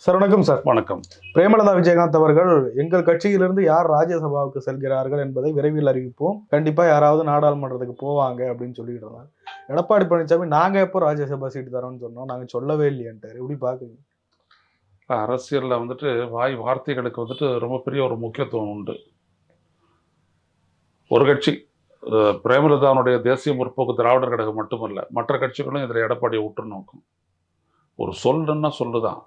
Sir வணக்கம் sir. வணக்கம். பிரேமலதா விஜயகாந்த் அவர்கள் எங்கள் கட்சியிலிருந்து யார் ராஜ்யசபாவுக்கு செல்கிறார்கள் என்பதை விரைவில் அறிவிப்போம், கண்டிப்பா யாராவது நாடாளுமன்றத்துக்கு போவாங்க அப்படின்னு சொல்லிட்டு இருந்தாங்க. எடப்பாடி பழனிசாமி நாங்க எப்போ ராஜ்யசபா சீட்டு தரோம்னு சொன்னோம், நாங்க சொல்லவே இல்லையான்ட்டாரு. எப்படி பாக்குறீங்க? அரசியல்ல வார்த்தைகளுக்கு ரொம்ப பெரிய ஒரு முக்கியத்துவம் உண்டு. ஒரு கட்சி பிரேமலதாவுடைய தேசிய முற்போக்கு திராவிடர் கழகம் மட்டுமல்ல, மற்ற கட்சிகளும் இதில் எடப்பாடியை உற்று நோக்கும். ஒரு சொல்லுன்னா சொல்லுதான்,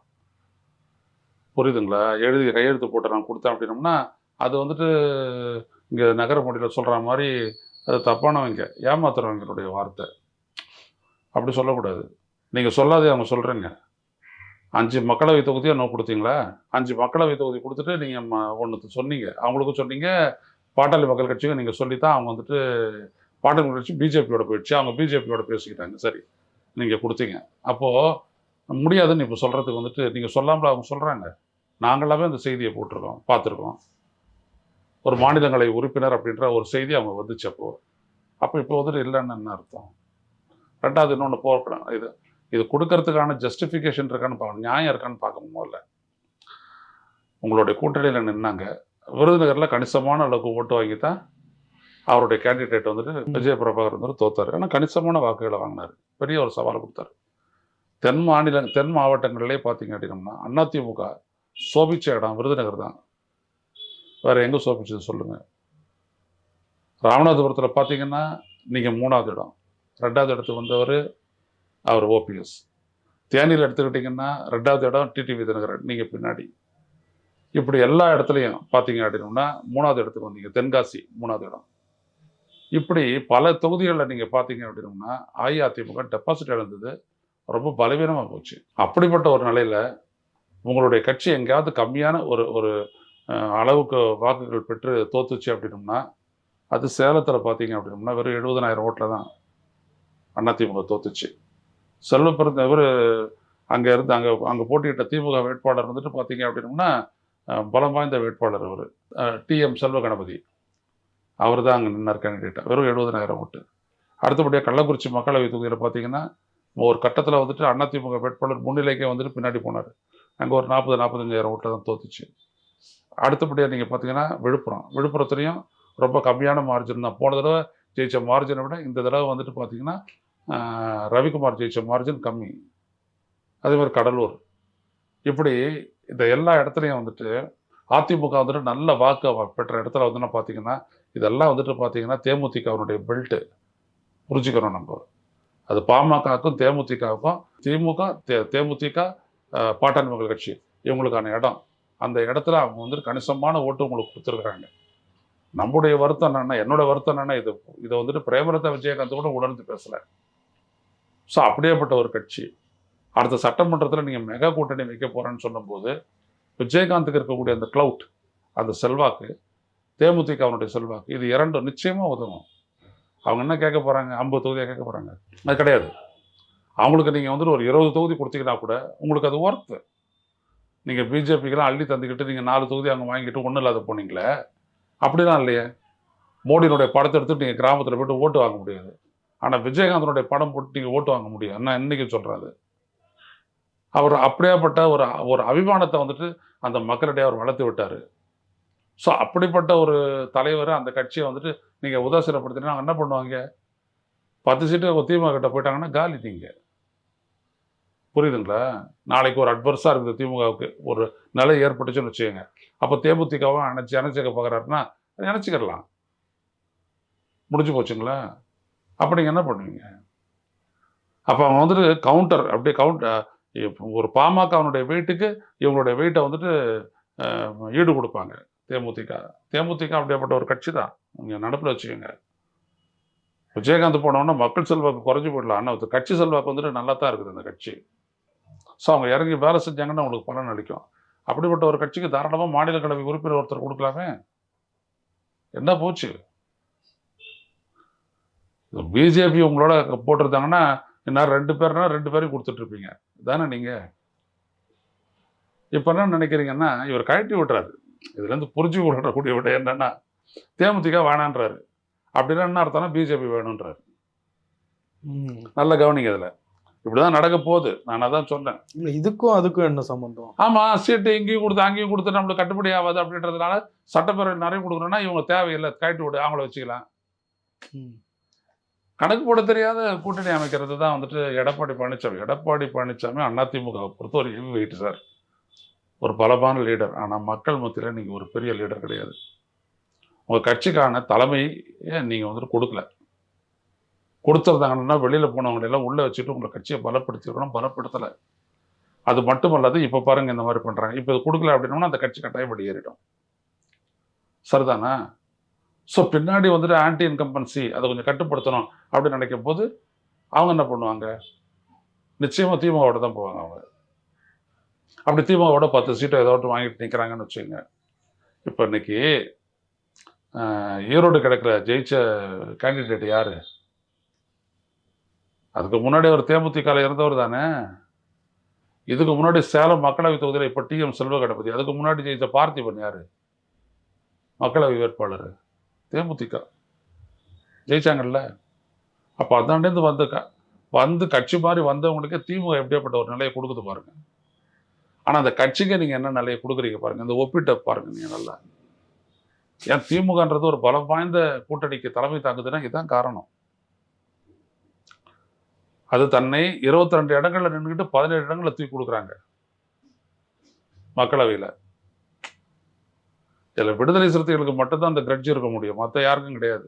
புரியுதுங்களா? எழுதி கையெழுத்து போட்டு நான் கொடுத்தேன் அப்படின்னோம்னா அது இங்கே நகர மொழியில் சொல்கிற மாதிரி அது தப்பானவங்க, ஏமாத்துறவங்களுடைய வார்த்தை. அப்படி சொல்லக்கூடாது. நீங்கள் சொல்லாதே அவங்க சொல்கிறீங்க. 5 மக்களவை தொகுதி என்ன கொடுத்தீங்களா? 5 மக்களவை தொகுதி கொடுத்துட்டு நீங்கள் ஒன்று சொன்னீங்க, அவங்களுக்கும் சொன்னீங்க, பாட்டாளி மக்கள் கட்சிக்கும் நீங்கள் சொல்லித்தான் அவங்க பாட்டாளி மக்கள் கட்சி பிஜேபியோட போயிடுச்சு, அவங்க பிஜேபியோட பேசிக்கிட்டாங்க. சரி, நீங்கள் கொடுத்தீங்க. அப்போது முடியாதுன்னு இப்போ சொல்கிறதுக்கு நீங்கள் சொல்லாமல் அவங்க சொல்கிறாங்க. நாங்களாவே அந்த செய்தியை போட்டிருக்கோம், பார்த்துருக்கோம். ஒரு மாநிலங்களவை உறுப்பினர் அப்படின்ற ஒரு செய்தி அவங்க வந்துச்சு. அப்போ இப்போ இல்லைன்னு என்ன அர்த்தம்? ரெண்டாவது இன்னொன்று போகலாம், இது கொடுக்கறதுக்கான ஜஸ்டிஃபிகேஷன் இருக்கான்னு பார்க்கணும், நியாயம் இருக்கான்னு பார்க்கணும். முதல்ல உங்களுடைய கூட்டணியில் நின்னாங்க, விருதுநகரில் கணிசமான அளவுக்கு ஓட்டு வாங்கி தான் அவருடைய கேண்டிடேட் விஜய பிரபாகர் தோத்தார். ஆனால் கணிசமான வாக்குகளை வாங்கினார், பெரிய ஒரு சவாலை கொடுத்தாரு. தென் மாவட்டங்களிலே பார்த்தீங்க அப்படின்னம்னா அதிமுக சோபிச்ச இடம் விருதுநகர் தான். வேற எங்கே சோபிச்சது சொல்லுங்க? ராமநாதபுரத்தில் பார்த்தீங்கன்னா நீங்கள் 3வது இடம், 2வது இடத்துக்கு வந்தவர் அவர் ஓபிஎஸ். தேனியில் எடுத்துக்கிட்டிங்கன்னா 2வது இடம் டிடிவி தினகரன், நீங்கள் பின்னாடி. இப்படி எல்லா இடத்துலையும் பார்த்தீங்க அப்படின்னோம்னா 3வது இடத்துக்கு வந்தீங்க. தென்காசி 3வது இடம். இப்படி பல தொகுதிகளில் நீங்கள் பார்த்தீங்க அப்படின்னோம்னா அஇஅதிமுக டெபாசிட் இழந்தது, ரொம்ப பலவீனமாக போச்சு. அப்படிப்பட்ட ஒரு நிலையில் உங்களுடைய கட்சி எங்கேயாவது கம்மியான ஒரு அளவுக்கு வாக்குகள் பெற்று தோத்துச்சு அப்படின்னோம்னா அது சேலத்தில் பார்த்தீங்க அப்படின்னோம்னா வெறும் 70,000 ஓட்டில் தான் அதிமுக தோத்துச்சு. செல்வப்பிறந்த இவர் அங்கே போட்டியிட்ட திமுக வேட்பாளர் பார்த்தீங்க அப்படின்னோம்னா பலம் வாய்ந்த வேட்பாளர் அவர் டிஎம் செல்வ கணபதி. அவர் தான் அங்கே நின்னார் கேண்டிடேட்டாக, வெறும் 70,000 ஓட்டு. அடுத்தபடியாக கள்ளக்குறிச்சி மக்களவை தொகுதியில் பார்த்தீங்கன்னா ஒரு கட்டத்தில் அதிமுக வேட்பாளர் முன்னிலைக்கே பின்னாடி போனார். அங்கே ஒரு 40-45,000 ஓட்டில் தான் தோத்துச்சு. அடுத்தபடியாக நீங்கள் பார்த்தீங்கன்னா விழுப்புரத்துலேயும் ரொம்ப கம்மியான மார்ஜின் தான். போன தடவை ஜெயிச்ச மார்ஜினை விட இந்த தடவை பார்த்தீங்கன்னா ரவிக்குமார் ஜெயிச்ச மார்ஜின் கம்மி. அதே மாதிரி கடலூர். இப்படி இந்த எல்லா இடத்துலையும் அதிமுக நல்ல வாக்கு பெற்ற இடத்துல பார்த்தீங்கன்னா இதெல்லாம் பார்த்தீங்கன்னா தேமுதிகவனுடைய பெல்ட்டு. புரிஞ்சுக்கிறோம் நம்ம. அது பாமகவுக்கும் தேமுதிகவுக்கும், தேமுதிக பாட்டாளி மக்கள் கட்சி இவங்களுக்கான இடம். அந்த இடத்துல அவங்க கணிசமான ஓட்டு உங்களுக்கு கொடுத்துருக்குறாங்க. நம்முடைய வருத்தம் என்னன்னா, என்னோட வருத்தம் என்னன்னா, இதை பிரேமலதா விஜயகாந்த் கூட உணர்ந்து பேசலை. ஸோ அப்படியேப்பட்ட ஒரு கட்சி அடுத்த சட்டமன்றத்தில் நீங்கள் மெகா கூட்டணி வைக்க போகிறேன்னு சொன்னபோது விஜயகாந்துக்கு இருக்கக்கூடிய அந்த கிளவுட், அந்த செல்வாக்கு, தேமுதிக அவனுடைய செல்வாக்கு, இது இரண்டும் நிச்சயமாக உதவும். அவங்க என்ன கேட்க போகிறாங்க? 50 தொகுதியாக கேட்க போகிறாங்க? அது கிடையாது. அவங்களுக்கு நீங்கள் ஒரு 20 தொகுதி கொடுத்தீங்கன்னா கூட உங்களுக்கு அது ஒர்த்து. நீங்கள் பிஜேபிக்கெல்லாம் அள்ளி தந்துக்கிட்டு நீங்கள் 4 தொகுதி அங்கே வாங்கிட்டு ஒன்றும் இல்லாத போனீங்களே, அப்படிலாம் இல்லையே. மோடியினுடைய படத்தை எடுத்துட்டு நீங்கள் கிராமத்தில் போய்ட்டு ஓட்டு வாங்க முடியாது. ஆனால் விஜயகாந்தனுடைய படம் போட்டு நீங்கள் ஓட்டு வாங்க முடியும். நான் இன்னைக்கு சொல்கிறாரு, அவர் அப்படியேப்பட்ட ஒரு அபிமானத்தை அந்த மக்களிடையே அவர் வளர்த்து விட்டார். ஸோ அப்படிப்பட்ட ஒரு தலைவர் அந்த கட்சியை நீங்கள் உதாசீனப்படுத்தினா என்ன பண்ணுவாங்க? 10 சீட்டு திமுக கிட்ட போயிட்டாங்கன்னா காலி. நீங்கள் புரியுதுங்களா? நாளைக்கு ஒரு அட்வர்ஸாக இருக்குது திமுகவுக்கு, ஒரு நிலை ஏற்பட்டுச்சுன்னு வச்சுக்கோங்க. அப்போ தேமுதிகவை அணைச்சிக்க பார்க்குறாருன்னா நினச்சிக்கிடலாம், முடிஞ்சு போச்சுங்களா? அப்போ நீங்கள் என்ன பண்ணுவீங்க? அப்போ அவங்க கவுண்டர் அப்படியே ஒரு பாமகவனுடைய வெயிட்டுக்கு இவங்களுடைய வெயிட்டை ஈடு கொடுப்பாங்க. தேமுதிக அப்படியேப்பட்ட ஒரு கட்சி தான். நீங்கள் நடப்பில் வச்சுக்கோங்க. விஜயகாந்த் போனோன்னா மக்கள் செல்வாக்கு குறைஞ்சி போயிடலாம், ஆனால் கட்சி செல்வாக்கு நல்லா தான் இருக்குது அந்த கட்சி. ஸோ அவங்க இறங்கி வேலை செஞ்சாங்கன்னா அவங்களுக்கு பலன் அளிக்கும். அப்படிப்பட்ட ஒரு கட்சிக்கு தாராளமாக மாநிலங்களவை உறுப்பினர் ஒருத்தர் கொடுக்கலாமே, என்ன போச்சு? பிஜேபி உங்களோட போட்டிருந்தாங்கன்னா இன்னும் 2 பேரையும் கொடுத்துட்ருப்பீங்க தானே நீங்கள். இப்போ என்ன நினைக்கிறீங்கன்னா, இவர் கழட்டி விட்டுறாரு. இதுலேருந்து புரிஞ்சு விடக்கூடிய விட என்னன்னா, தேமுதிக வேணான்றாரு. அப்படின்னா என்ன அர்த்தம்னா பிஜேபி வேணுன்றாரு. நல்ல கவனிங்க. இதில் இப்படிதான் நடக்க போகுது. நான் அதான் சொன்னேன். இல்ல இதுக்கும் அதுக்கும் என்ன சம்பந்தம்? ஆமா, சீட்டு இங்கேயும் கொடுத்து அங்கேயும் கொடுத்து நம்மளுக்கு கட்டுப்படி ஆகாது அப்படின்றதுனால சட்டப்பேரவை நிறைய கொடுக்குறோம்னா இவங்க தேவையில்லை, கழட்டி விடு, அவங்கள வச்சுக்கலாம். ம். கணக்கு போட தெரியாத கூட்டணி அமைக்கிறது தான் வந்துட்டு எடப்பாடி பழனிசாமி. எடப்பாடி பழனிசாமி அதிமுகவை பொறுத்த ஒரு ஹெவி வெயிட் சார். ஒரு பலமான லீடர். ஆனால் மக்கள் மத்தியில் நீங்கள் ஒரு பெரிய லீடர் கிடையாது. உங்கள் கட்சிக்கான தலைமையை நீங்கள் வந்துட்டு கொடுக்கல. கொடுத்துருந்தாங்கன்னா வெளியில் போனவங்க எல்லாம் உள்ளே வச்சுட்டு உங்களை கட்சியை பலப்படுத்திருக்கணும், பலப்படுத்தலை. அது மட்டுமல்லாது இப்போ பாருங்க இந்த மாதிரி பண்ணுறாங்க. இப்போ இது கொடுக்கல அப்படின்னோம்னா அந்த கட்சி கட்டாயம் வெளியேறிடும். சரிதானா? ஸோ பின்னாடி வந்துட்டு ஆன்டி இன்கம்பன்சி அதை கொஞ்சம் கட்டுப்படுத்தணும் அப்படின்னு நினைக்கும் போது அவங்க என்ன பண்ணுவாங்க? நிச்சயமாக திமுகவோட தான் போவாங்க அவங்க. அப்படி திமுகவோட 10 சீட்டை ஏதாவது வாங்கிட்டு நிற்கிறாங்கன்னு வச்சுக்கோங்க. இப்போ இன்னைக்கு ஈரோடு கிடக்கிற ஜெயிச்ச கேண்டிடேட் யாரு? அதுக்கு முன்னாடி அவர் தேமுதிகவில் இருந்தவர் தானே. இதுக்கு முன்னாடி சேலம் மக்களவை தொகுதியில் இப்போ டிஎம் செல்வ கணபதி. அதுக்கு முன்னாடி ஜெயிச்ச பார்த்திபன் யாரு? மக்களவை வேட்பாளர் தேமுதிக ஜெயிச்சாங்கல்ல. அப்போ அதாண்டேருந்து வந்து கட்சி மாதிரி வந்தவங்களுக்கு திமுக எப்படியாப்பட்ட ஒரு நிலையை கொடுக்குது பாருங்க. ஆனால் அந்த கட்சிக்கு நீங்கள் என்ன நிலையை கொடுக்குறீங்க பாருங்க. இந்த ஒப்பிட்ட பாருங்க நீங்கள் நல்லா. ஏன் திமுகன்றது ஒரு பலம் வாய்ந்த கூட்டணிக்கு தலைமை தாங்குதுன்னா இதுதான் காரணம். அது தன்னை 22 இடங்கள்ல நின்றுக்கிட்டு 17 இடங்கள்ல தூக்கி கொடுக்குறாங்க மக்களவையில். இதில் விடுதலை சிறுத்தைகளுக்கு மட்டும்தான் அந்த கிரட்ஜ் இருக்க முடியும், மற்ற யாருக்கும் கிடையாது.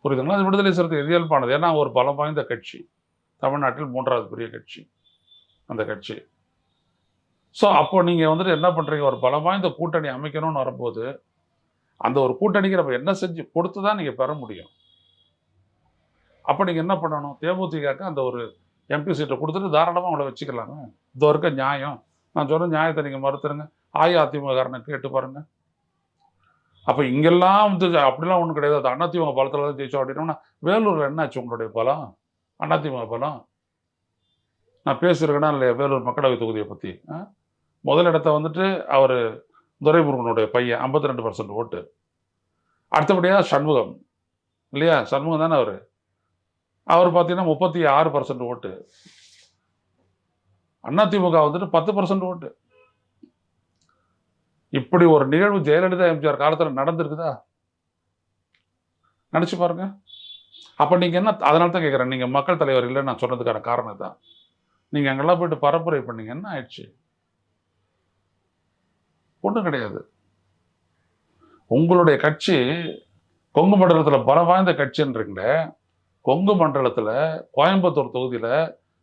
புரியுதுங்களா? அது விடுதலை சிறுத்தை இயல்பானது. ஏன்னா ஒரு பலம் வாய்ந்த கட்சி, தமிழ்நாட்டில் 3வது பெரிய கட்சி அந்த கட்சி. ஸோ அப்போ நீங்கள் வந்துட்டு என்ன பண்ணுறீங்க? ஒரு பலம் வாய்ந்த கூட்டணி அமைக்கணும்னு வரும்போது அந்த ஒரு கூட்டணிக்கு நம்ம என்ன செஞ்சு கொடுத்து தான் நீங்கள் பெற முடியும். அப்போ நீங்கள் என்ன பண்ணணும்? தேமுதிகக்கு அந்த ஒரு எம்பி சீட்டை கொடுத்துட்டு தாராளமாக அவங்கள வச்சுக்கலாங்க. இதோ இருக்க நியாயம். நான் சொல்கிற நியாயத்தை நீங்கள் மறுத்துருங்க. அஇஅதிமுககாரனை கேட்டு பாருங்க. அப்போ இங்கெல்லாம் வந்து அப்படிலாம் ஒன்றும் கிடையாது. அதிமுக பலத்தில் தான் ஜெயிச்சோம் அப்படின்னா வேலூரில் என்னாச்சு உங்களுடைய பலம்? அதிமுக பலம் நான் பேசியிருக்கேன்னா இல்லையா? வேலூர் மக்களவை தொகுதியை பற்றி முதல் இடத்த வந்துட்டு அவர் துரைமுருகனுடைய பையன் 52% ஓட்டு. அடுத்தபடியாக சண்முகம் இல்லையா? சண்முகம் தானே அவர் பார்த்தீங்கன்னா 36% ஓட்டு. அதிமுக வந்துட்டு 10% ஓட்டு. இப்படி ஒரு நிகழ்வு ஜெயலலிதா எம்ஜிஆர் காலத்தில் நடந்திருக்குதா? நினைச்சு பாருங்க. அப்ப நீங்க என்ன? அதனால தான் கேட்குறேன், நீங்க மக்கள் தலைவர் இல்லைன்னு நான் சொன்னதுக்கான காரணம் தான். நீங்க அங்கெல்லாம் போயிட்டு பரப்புரை பண்ணீங்க, என்ன ஆயிடுச்சு? ஒன்றும் கிடையாது. உங்களுடைய கட்சி கொங்கு மண்டலத்தில் பலம் வாய்ந்த கட்சின்றீங்களே. கொங்கு மண்டலத்தில் கோயம்புத்தூர் தொகுதியில்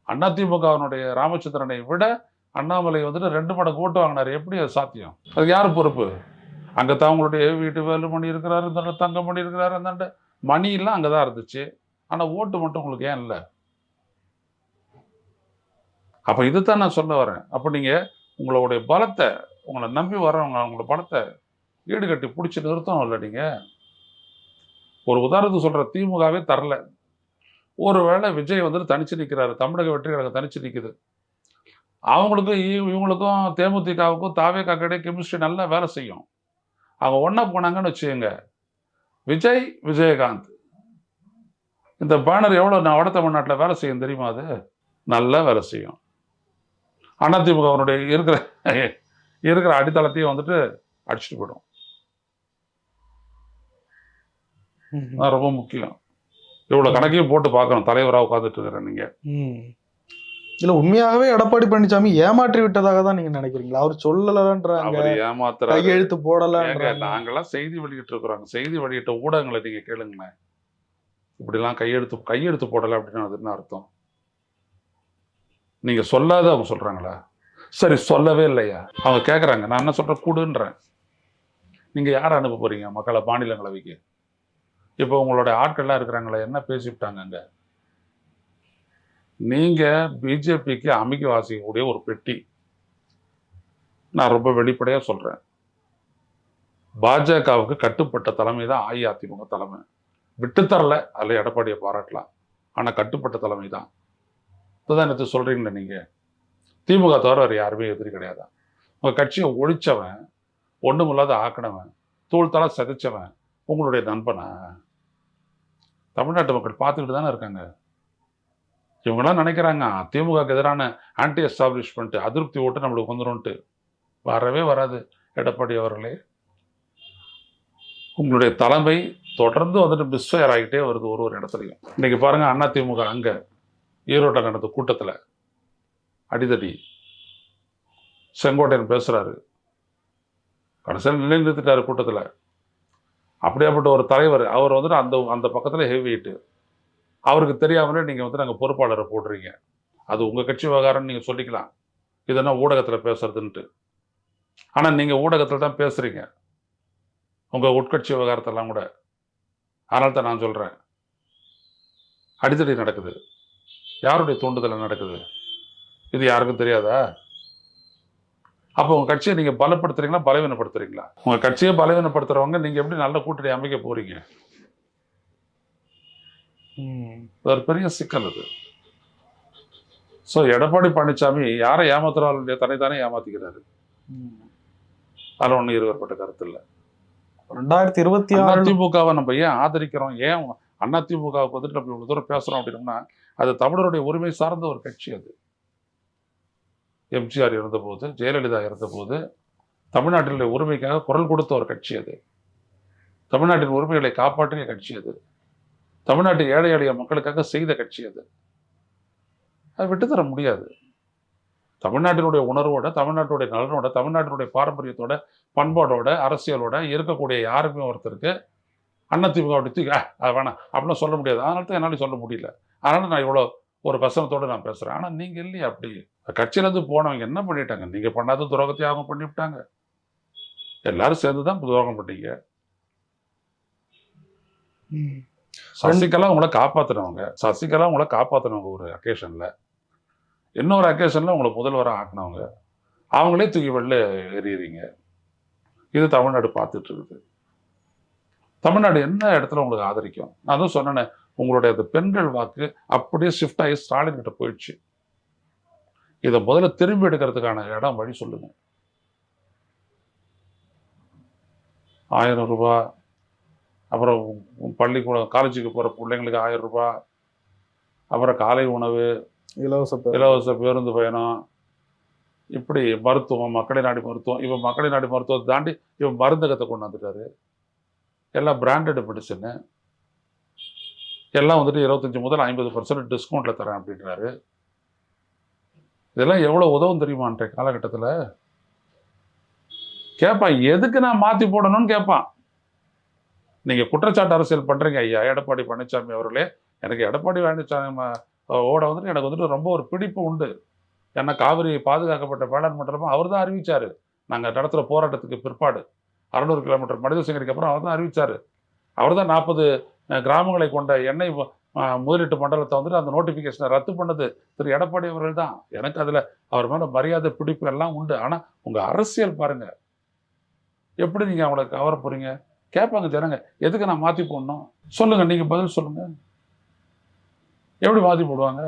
அதிமுகவினுடைய ராமச்சந்திரனை விட அண்ணாமலை வந்துட்டு 2 மடங்கு ஓட்டு வாங்கினார். எப்படி அது சாத்தியம்? அது யாரு பொறுப்பு? அங்கே தான் உங்களுடைய வீட்டு வேலுமணி இருக்கிறாரு, இந்த தங்கமணி இருக்கிறாரு, அந்த மணியெல்லாம் அங்கே தான் இருந்துச்சு. ஆனால் ஓட்டு மட்டும் உங்களுக்கு ஏன் இல்லை? அப்போ இதுதான் நான் சொல்ல வரேன். அப்போ நீங்கள் உங்களுடைய பலத்தை, உங்களை நம்பி வர்றவங்க அவங்களோட பலத்தை ஈடுகட்டி பிடிச்சி நிறுத்தணும் இல்லை? நீங்கள் ஒரு உதாரணத்துக்கு சொல்கிற, திமுகவே தரல. ஒருவேளை விஜய் வந்துட்டு தனிச்சு நிற்கிறாரு, தமிழக வெற்றி கழகம் தனிச்சு நிற்குது. அவங்களுக்கும் இவங்களுக்கும் தேமுதிகவுக்கும் தாவேகா கிடையாது கெமிஸ்ட்ரி நல்லா வேலை செய்யும். அவங்க ஒன்றா போனாங்கன்னு வச்சுக்கோங்க. விஜயகாந்த் இந்த பேனர் எவ்வளோ வட தமிழ்நாட்டில் வேலை செய்யும் தெரியுமா? அது நல்லா வேலை செய்யும். அதிமுக அவனுடைய இருக்கிற அடித்தளத்தையும் வந்துட்டு அடிச்சுட்டு போயிடும். ரொம்ப முக்கியம். இவ்வளவு கணக்கையும் போட்டு பார்க்கணும். தலைவராக உட்காந்துட்டு இருக்கிறேன் நீங்க. இல்ல உண்மையாகவே எடப்பாடி பழனிசாமி ஏமாற்றி விட்டதாக தான் நீங்க நினைக்கிறீங்களா? அவர் சொல்லலன்றாங்க, ஏமாத்துறாரு, கையெழுத்து போடல. நாங்கெல்லாம் செய்தி வெளியிட்டு இருக்கிறாங்க. செய்தி வெளியிட்ட ஊடகங்களை நீங்க கேளுங்களேன். இப்படிலாம் கையெழுத்து போடல அப்படின்னு அது என்ன அர்த்தம்? நீங்க சொல்லாத அவங்க சொல்றாங்களா? சரி, சொல்லவே இல்லையா? அவங்க கேட்குறாங்க, நான் என்ன சொல்றேன், கூடுன்றேன். நீங்க யாரை அனுப்ப போறீங்க மக்களை மாநிலங்களவைக்கு? இப்போ உங்களோட ஆட்கள்லாம் இருக்கிறாங்களே, என்ன பேசிவிட்டாங்க அங்க? நீங்க பிஜேபிக்கு அமைக்க வாசிக்கக்கூடிய ஒரு பெட்டி. நான் ரொம்ப வெளிப்படையா சொல்றேன், பாஜகவுக்கு கட்டுப்பட்ட தலைமை தான் அஇஅதிமுக தலைமை. விட்டுத்தரல, அதில் எடப்பாடியை பாராட்டலாம். ஆனா கட்டுப்பட்ட தலைமை தான். இப்போதான் நேற்று சொல்றீங்களே, நீங்க திமுக தவிர வேறு யாருமே எதிரி கிடையாதான்? உங்க கட்சியை ஒழிச்சவன், ஒண்ணுமில்லாத ஆக்கினவன், தூள்தள சிதைச்சவன் உங்களுடைய நண்பனா? தமிழ்நாட்டு மக்கள் பார்த்துக்கிட்டு தானே இருக்காங்க. இவங்கெல்லாம் நினைக்கிறாங்க திமுகவுக்கு எதிரான ஆன்டி எஸ்டாப்ளிஷ்மெண்ட் அதிருப்தி ஓட்டு நம்மளுக்கு வந்துடும்ட்டு. வரவே வராது எடப்பாடி அவர்களே. உங்களுடைய தலைமை தொடர்ந்து வந்துட்டு மிஸ்ஃபயர் ஆகிட்டே வருது ஒரு இடத்துலையும். இன்னைக்கு பாருங்க அதிமுக அங்க ஈரோட்டில் நடந்த கூட்டத்தில் அடிதடி, செங்கோட்டையன் பேசுறாரு, கடைசியில் நிலைநிறுத்திட்டாரு கூட்டத்தில். அப்படியாப்பட்ட ஒரு தலைவர் அவர் வந்துட்டு அந்த அந்த பக்கத்தில் ஹெவி வெயிட்டு. அவருக்கு தெரியாமலே நீங்கள் வந்து நாங்கள் பொறுப்பாளரை போடுறீங்க. அது உங்கள் கட்சி விவகாரம்னு நீங்கள் சொல்லிக்கலாம், இதெல்லாம் ஊடகத்தில் பேசுறதுன்ட்டு. ஆனால் நீங்கள் ஊடகத்தில் தான் பேசுறீங்க உங்கள் உட்கட்சி விவகாரத்தெல்லாம் கூட. அதனால தான் நான் சொல்கிறேன், அடித்தடி நடக்குது, யாருடைய தூண்டுதல் நடக்குது, இது யாருக்கும் தெரியாதா? அப்போ உங்கள் கட்சியை நீங்கள் பலப்படுத்துறீங்களா பலவீனப்படுத்துறீங்களா? உங்கள் கட்சியை பலவீனப்படுத்துறவங்க நீங்கள் எப்படி நல்ல கூட்டணி அமைக்க போறீங்க? ஒரு பெரிய சிக்கல் அது. ஸோ எடப்பாடி பழனிசாமி யாரை ஏமாத்துறாரு, தன்னைத்தானே ஏமாத்திக்கிறாரு. அதில் ஒன்றும் இருவரப்பட்ட கருத்து இல்லை. 2026 அதிமுகவை நம்ம ஏன் ஆதரிக்கிறோம், ஏன் அதிமுகவுக்கு வந்துட்டு நம்ம இவ்வளவு தூரம் பேசுறோம் அப்படின்னா, அது தமிழருடைய உரிமை சார்ந்த ஒரு கட்சி. அது எம்ஜிஆர் இருந்தபோது, ஜெயலலிதா இருந்தபோது தமிழ்நாட்டினுடைய உரிமைக்காக குரல் கொடுத்த ஒரு கட்சி. அது தமிழ்நாட்டின் உரிமைகளை காப்பாற்றிய கட்சி. அது தமிழ்நாட்டு ஏழை எளிய மக்களுக்காக செய்த கட்சி. அது அதை விட்டுத்தர முடியாது. தமிழ்நாட்டினுடைய உணர்வோட, தமிழ்நாட்டுடைய நலனோட, தமிழ்நாட்டினுடைய பாரம்பரியத்தோட, பண்பாடோட, அரசியலோட இருக்கக்கூடிய யாருமே ஒருத்தருக்கு அதிமுக தூக்கி அது வேணாம் அப்படின்னு சொல்ல முடியாது. அதனால தான் என்னால சொல்ல முடியல. அதனால நான் இவ்வளோ ஒரு கசனத்தோடு நான் பேசுறேன். ஆனால் நீங்க இல்லையா? அப்படி கட்சியிலேருந்து போனவங்க என்ன பண்ணிட்டாங்க? நீங்க பண்ணாத துரோகத்தை அவங்க பண்ணிவிட்டாங்க. எல்லாரும் சேர்ந்து தான் துரோகம் பண்ணீங்க. சசிகலா உங்களை காப்பாத்தினவங்க ஒரு அக்கேஷன்ல, இன்னொரு அக்கேஷன்ல உங்களை முதல்வராக ஆக்கினவங்க, அவங்களே தூக்கி வெளில எறியறீங்க. இது தமிழ்நாடு பார்த்துட்டு இருக்குது. தமிழ்நாடு என்ன இடத்துல உங்களுக்கு ஆதரிக்கும்? நான் தான் சொன்னேன், உங்களுடைய அந்த பெண்கள் வாக்கு அப்படியே ஷிஃப்ட் ஆகி ஸ்டாலின் கிட்ட போயிடுச்சு. இதை முதல்ல திரும்பி எடுக்கிறதுக்கான இடம் வழி சொல்லுங்க. 1000 ரூபாய், அப்புறம் பள்ளிக்கூடம் காலேஜுக்கு போற பிள்ளைங்களுக்கு 1000 ரூபாய், அப்புறம் காலை உணவு, இலவச பேருந்து பயணம், இப்படி மருத்துவம், மக்களை நாடி மருத்துவம். இவன் மக்களை நாடி மருத்துவத்தை தாண்டி இவன் மருந்தகத்தை கொண்டு வந்துட்டாரு. எல்லாம் பிராண்டட் மெடிசனு, எல்லாம் வந்துட்டு 25 முதல் 50% டிஸ்கவுண்ட்ல தரேன் அப்படின்றாரு. இதெல்லாம் எவ்வளவு உதவும் தெரியுமா? அன்றைய காலகட்டத்தில் கேட்பான், எதுக்கு நான் மாத்தி போடணும்னு கேட்பான். நீங்க குற்றச்சாட்டு அரசியல் பண்றீங்க ஐயா எடப்பாடி பழனிசாமி அவர்களே. எனக்கு எடப்பாடி பழனிசாமி ஓட வந்துட்டு எனக்கு வந்துட்டு ரொம்ப ஒரு பிடிப்பு உண்டு. ஏன்னா காவிரி பாதுகாக்கப்பட்ட வேளாண் மண்டலமா அவர் தான் அறிவிச்சாரு. நாங்க நடத்துற போராட்டத்துக்கு பிற்பாடு 600 கிலோமீட்டர் மனித சங்கிலிக்கு அப்புறம் அவர் தான் அறிவிச்சாரு. அவர் தான் 40 கிராமங்களை கொண்ட எண்ணெய் முதலீட்டு மண்டலத்தை வந்துட்டு அந்த நோட்டிபிகேஷனை ரத்து பண்ணது திரு எடப்பாடி அவர்கள் தான். எனக்கு அதுல அவர் மேல மரியாதை பிடிப்பு எல்லாம் உண்டு. ஆனா உங்க அரசியல் பாருங்க, எப்படி நீங்க அவங்களை கவர போறீங்க? கேட்பாங்க ஜனங்க, எதுக்கு நான் மாத்தி போடணும் சொல்லுங்க, நீங்க பதில் சொல்லுங்க. எப்படி மாத்தி போடுவாங்க?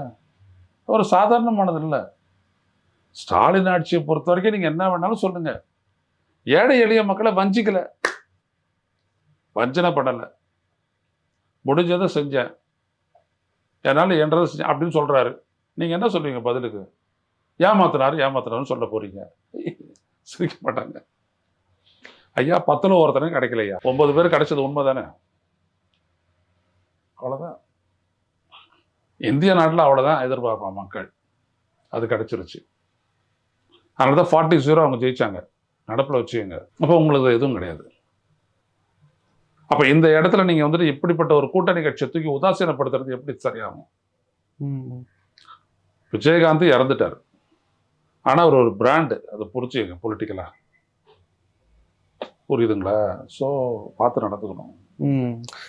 ஒரு சாதாரணமானது இல்லை. ஸ்டாலின் ஆட்சியை பொறுத்த வரைக்கும் நீங்க என்ன வேணாலும் சொல்லுங்க, ஏழை எளிய மக்களை வஞ்சிக்கல, வஞ்சனை பண்ணல, முடிஞ்சதை செஞ்சேன், என்னால என்றதை செஞ்சேன் அப்படின்னு சொல்றாரு. நீங்க என்ன சொல்றீங்க பதிலுக்கு? ஏமாத்தினாருன்னு சொல்ல போறீங்க? சிரிக்க மாட்டாங்க. ஐயா 10ல் ஒருத்தனும் கிடைக்கலையா, 9 பேர் கிடைச்சது உண்மைதானே? அவ்வளவுதான். இந்திய நாட்டில் அவ்வளவுதான் எதிர்பார்ப்பான் மக்கள். அது கிடைச்சிருச்சு. அதனாலதான் 40-0 அவங்க ஜெயிச்சாங்க. நடப்புல வச்சுக்கோங்க. அப்போ உங்களுக்கு எதுவும் கிடையாது. அப்ப இந்த இடத்துல நீங்க வந்துட்டு இப்படிப்பட்ட ஒரு கூட்டணி கட்சியை தூக்கி உதாசீனப்படுத்துறது எப்படி சரியாகும்? விஜயகாந்த் இறந்துட்டார். ஆனா அவர் ஒரு பிராண்டு, அதை புரிச்சுக்கங்க பொலிட்டிக்கலா. புரியுதுங்களா? ஸோ பார்த்து நடந்துக்கணும்.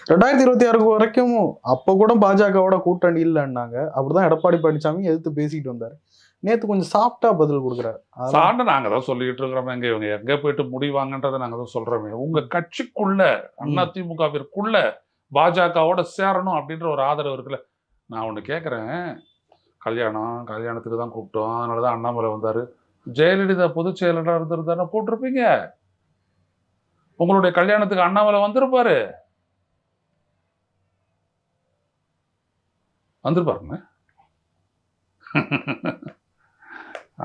2026 வரைக்கும் அப்ப கூட பாஜகவோட கூட்டணி இல்லைன்னாங்க. அப்படிதான் எடப்பாடி பழனிசாமி எதிர்த்து பேசிட்டு வந்தாரு. நேத்து கொஞ்சம் சாஃப்டா பதில் கொடுக்குறாரு. சாண்ட நாங்க தான் சொல்லிட்டு இருக்கிறோம். இவங்க எங்க போயிட்டு முடிவாங்கன்றதை நாங்க தான் சொல்றோமே. உங்க கட்சிக்குள்ள அதிமுகவிற்குள்ள பாஜகவோட சேரணும் அப்படின்ற ஒரு ஆதரவு இருக்குல்ல. நான் ஒண்ணு கேட்கறேன், கல்யாணத்துக்கு தான் கூப்பிட்டோம், அதனாலதான் அண்ணாமலை வந்தாரு. ஜெயலலிதா பொதுச் செயலாளர் இருந்திருந்தாருன்னா கூப்பிட்டுருப்பீங்க. உங்களுடைய கல்யாணத்துக்கு அண்ணாமலை வந்திருப்பாருங்க.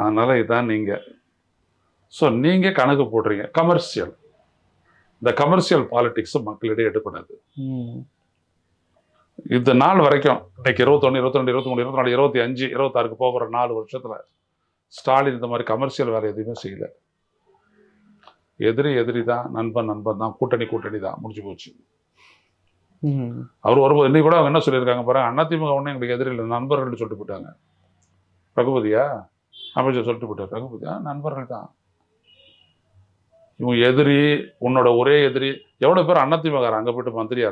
அதனால இதான் நீங்க. ஸோ நீங்க கணக்கு போடுறீங்க கமர்ஷியல். இந்த கமர்ஷியல் பாலிடிக்ஸ் மக்களிடையே எடுப்படாது. இந்த நாள் வரைக்கும் இன்னைக்கு 21, 22, 23, 24, 25, 26 போகிற 4 வருஷத்துல ஸ்டாலின் இந்த மாதிரி கமர்ஷியல் வேலை எதுவுமே செய்யல. எதிரி தான், நண்பன் தான், கூட்டணி தான், முடிச்சு போச்சு. அவர் வரும்போது இன்னைக்கு கூட அவங்க என்ன சொல்லியிருக்காங்க பாருங்க, அதிமுக ஒன்றும் எங்களுக்கு எதிரி இல்லை, நண்பர்கள் சொல்லிட்டு போயிட்டாங்க. ரகுபதியா அமைச்சர் சொல்லிட்டு போயிட்டார். ரகுபதியா நண்பர்கள் தான். இவங்க எதிரி, உன்னோட ஒரே எதிரி. எவ்வளவு பேர் அதிமுக அங்க போயிட்டு மந்திரியா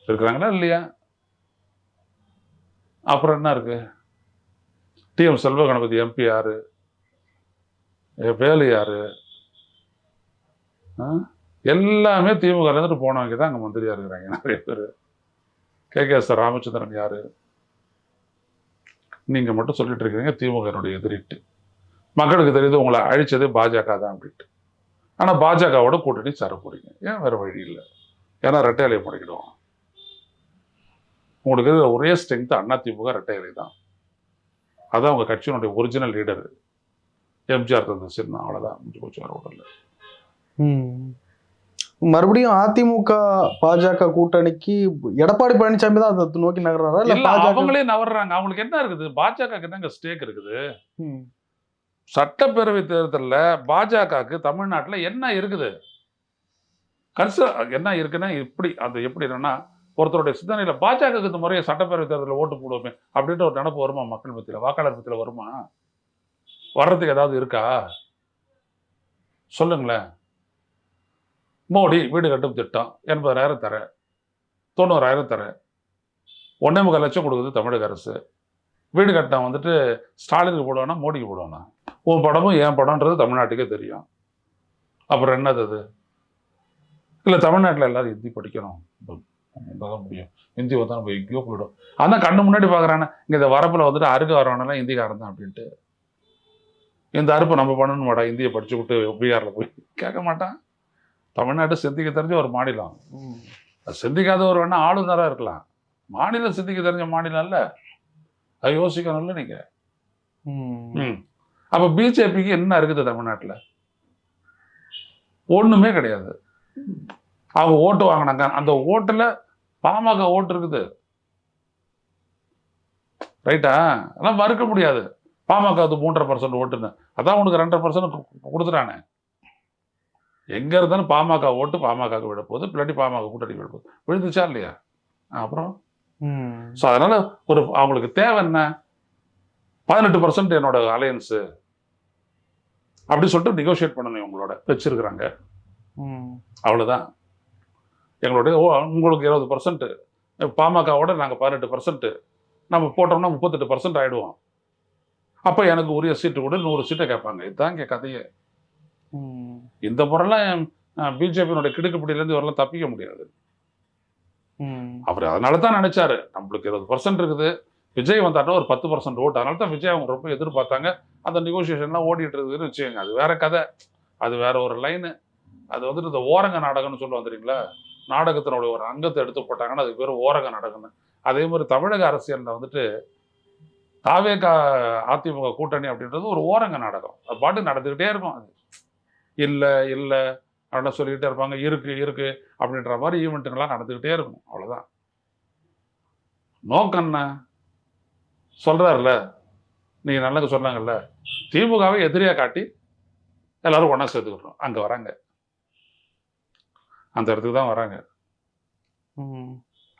இருக்கிறாங்களா இல்லையா? அப்புறம் என்ன இருக்கு? டிஎம் செல்வ கணபதி எம்பி யாரு? வேலு யாரு? எல்லாமே திமுக இருந்துட்டு போனவங்க தான் அங்க மந்திரியா இருக்கிறாங்க நிறைய பேர். KKS ராமச்சந்திரன் யாரு? நீங்க மட்டும் சொல்லிட்டு இருக்கீங்க திமுக எதிரிட்டு. மக்களுக்கு தெரியுது உங்களை அழிச்சதே பாஜக தான் அப்படின்ட்டு. ஆனா பாஜகவோட கூட்டணி சேர போறீங்க. ஏன் வேற வழி இல்லை. ஏன்னா ரெட்டை இலையை முடக்கிடுவோம். உங்களுக்கு ஒரே ஸ்ட்ரென்த் அதிமுக ரெட்டை இலை தான். அதான் உங்க கட்சியினுடைய ஒரிஜினல் லீடர் எம்ஜிஆர் தந்த சின்னம். அவ்வளவுதான், முடிஞ்சு போச்சு, வேற ஒன்றும் இல்லை. மறுபடியும் அதிமுக பாஜக கூட்டணிக்கு எடப்பாடி பழனிசாமி தான் அதை நோக்கி நகர்றாரா இல்ல அவங்களே நகர்றாங்க? அவங்களுக்கு என்ன இருக்குது? பாஜக என்னங்க ஸ்டேக் இருக்குது? சட்டப்பேரவை தேர்தலில் பாஜகவுக்கு தமிழ்நாட்டில் என்ன இருக்குது? என்ன இருக்குன்னா இப்படி அந்த எப்படி என்னன்னா, ஒருத்தருடைய சிந்தனையில் பாஜகவுக்கு இந்த முறையை சட்டப்பேரவை தேர்தலில் ஓட்டு போடுவோமே அப்படின்ற ஒரு நினப்பு வருமா? மக்கள் மத்தியில், வாக்காளர் மத்தியில் வருமா? வர்றதுக்கு ஏதாவது இருக்கா? சொல்லுங்களேன். மோடி வீடு கட்டும் திட்டம் 80,000 தர, 90,000 தர, 1.25 லட்சம் கொடுக்குது தமிழக அரசு. வீடு கட்டினா வந்துட்டு ஸ்டாலினுக்கு போடுவானா மோடிக்கு போடுவானா? உன் படமும் என் படம்ன்றது தமிழ்நாட்டுக்கே தெரியும். அப்புறம் என்னது அது? இல்லை தமிழ்நாட்டில் எல்லாரும் ஹிந்தி படிக்கணும் தான் முடியும், ஹிந்தி வந்தால் நம்ம எங்கேயோ போயிடும். அதான் கண்ணு முன்னாடி பார்க்குறானே, இங்கே இந்த வரப்பில் வந்துட்டு அறுக்க வரவனெல்லாம் ஹிந்திக்காரன் தான் அப்படின்ட்டு. இந்த அறுப்பை நம்ம பண்ணணும் மாட்டா, ஹிந்தியை படிச்சு விட்டு பீகாரில் போய் கேட்க மாட்டான். தமிழ்நாட்டு சிந்திக்க தெரிஞ்ச ஒரு மாநிலம். சிந்திக்காத ஒரு வேணா ஆளுநராக இருக்கலாம், மாநிலம் சிந்திக்க தெரிஞ்ச மாநிலம் இல்லை. அது யோசிக்கணும்ல நீங்க. அப்ப பிஜேபிக்கு என்ன இருக்குது தமிழ்நாட்டில்? ஒண்ணுமே கிடையாது. அவங்க ஓட்டு வாங்கினாங்க, அந்த ஓட்டுல பாமக ஓட்டு இருக்குது. ரைட்டா? அதெல்லாம் மறுக்க முடியாது. பாமக அது 3.5% ஓட்டுன்னு, அதான் உனக்கு 2.5% கொடுத்துட்டானே. எங்க இருந்தாலும் பாமக ஓட்டு பாமக விட போகுது, பின்னாடி பாமக கூட்டணி விட போகுது. விழுந்துச்சா இல்லையா? அப்புறம் அதனால ஒரு அவங்களுக்கு தேவை என்ன? 18% என்னோட அலையன்ஸு அப்படி சொல்லிட்டு நெகோசியேட் பண்ணணும் இவங்களோட வச்சிருக்கிறாங்க. அவ்வளவுதான். எங்களுடைய உங்களுக்கு 20%, பாமகவோட நாங்கள் 18%, நம்ம போட்டோம்னா 38% ஆயிடுவோம். அப்ப எனக்கு உரிய சீட்டு கூட 100 சீட்டை கேட்பாங்க. இதுதான் கதையே. இந்த முறைலாம் பிஜேபியினுடைய கிடுக்குப்பிடியிலேருந்து இவரெல்லாம் தப்பிக்க முடியாது. அவர் அதனால தான் நினைச்சாரு நம்மளுக்கு 20% இருக்குது, விஜய் வந்தாட்டா ஒரு 10% ஓட்டு. அதனால தான் விஜய் அவங்க ரொம்ப எதிர்பார்த்தாங்க. அந்த நெகோசியேஷன்லாம் ஓடிட்டு இருக்குதுன்னு வச்சுக்கோங்க. அது வேற கதை, அது வேற ஒரு லைனு. அது வந்துட்டு இந்த ஓரங்க நாடகம்னு சொல்லுவோம் தெரியுங்களா? நாடகத்தினுடைய ஒரு அங்கத்தை எடுத்து போட்டாங்கன்னா அதுக்கு பேர் ஓரங்க நாடகம்னு. அதே மாதிரி தமிழக அரசியலில் வந்துட்டு தாவேகா அதிமுக கூட்டணி அப்படின்றது ஒரு ஓரங்க நாடகம். அது பாட்டு நடந்துக்கிட்டே இருக்கும். அது இல்லை இல்லை அப்படின்னு சொல்லிக்கிட்டே இருப்பாங்க. இருக்கு அப்படின்ற மாதிரி ஈவெண்ட்டுங்கெல்லாம் நடந்துக்கிட்டே இருக்கும். அவ்வளோதான். நோக்கம் என்ன சொல்றாருல, நீங்க நல்லது சொன்னாங்கல்ல, திமுகவை எதிரியா காட்டி எல்லாரும் ஒன்னா சேர்த்துக்கிறோம். அங்க வராங்க, அந்த இடத்துக்கு தான் வராங்க.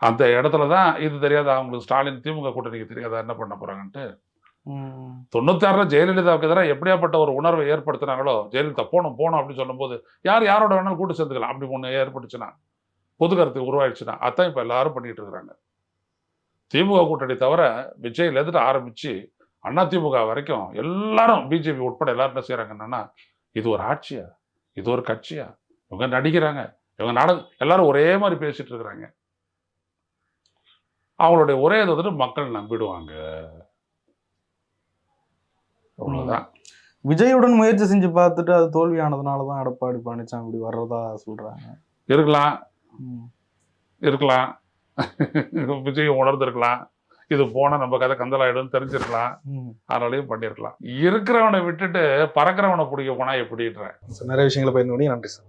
அந்த இடத்துலதான் இது தெரியாத அவங்களுக்கு ஸ்டாலின் திமுக கூட்டணிக்கு தெரியாதா என்ன பண்ண போறாங்கன்ட்டு. 96 ஜெயலலிதாவுக்கு எதிராக எப்படியாப்பட்ட ஒரு உணர்வை ஏற்படுத்தினாங்களோ, ஜெயலலிதா போகணும் அப்படின்னு சொல்லும் போது யாரோட வேணாலும் கூட்டு சேர்ந்துக்கலாம் அப்படி ஒண்ணு ஏற்பட்டுச்சுன்னா, பொது கருத்து உருவாயிடுச்சுன்னா, அதான் இப்ப எல்லாரும் பண்ணிட்டு இருக்கிறாங்க. திமுக கூட்டணி தவிர விஜய்ல இருந்து ஆரம்பிச்சு அதிமுக வரைக்கும் எல்லாரும் பிஜேபி உட்பட எல்லாரும் என்ன செய்யறாங்க என்னன்னா, இது ஒரு ஆட்சியா, இது ஒரு கட்சியா, இவங்க நடிக்கிறாங்க, இவங்க நாடகம், எல்லாரும் ஒரே மாதிரி பேசிட்டு இருக்கிறாங்க. அவங்களுடைய ஒரே இதை வந்துட்டு மக்கள் நம்பிடுவாங்க. அவ்வளவுதான். விஜயுடன் முயற்சி செஞ்சு பார்த்துட்டு அது தோல்வியானதுனாலதான் எடப்பாடி பழனிசாமி இப்படி வர்றதா சொல்றாங்க. இருக்கலாம். விஜய் உணர்ந்திருக்கலாம், இது போனா நம்ம கதை கந்தலாயிடும் தெரிஞ்சிருக்கலாம், அதனாலயும் பண்ணிருக்கலாம். இருக்கிறவனை விட்டுட்டு பறக்கிறவனை பிடிக்க போனா எப்படின்ற நிறைய விஷயங்களை பயிர்ந்து நன்றி சார்.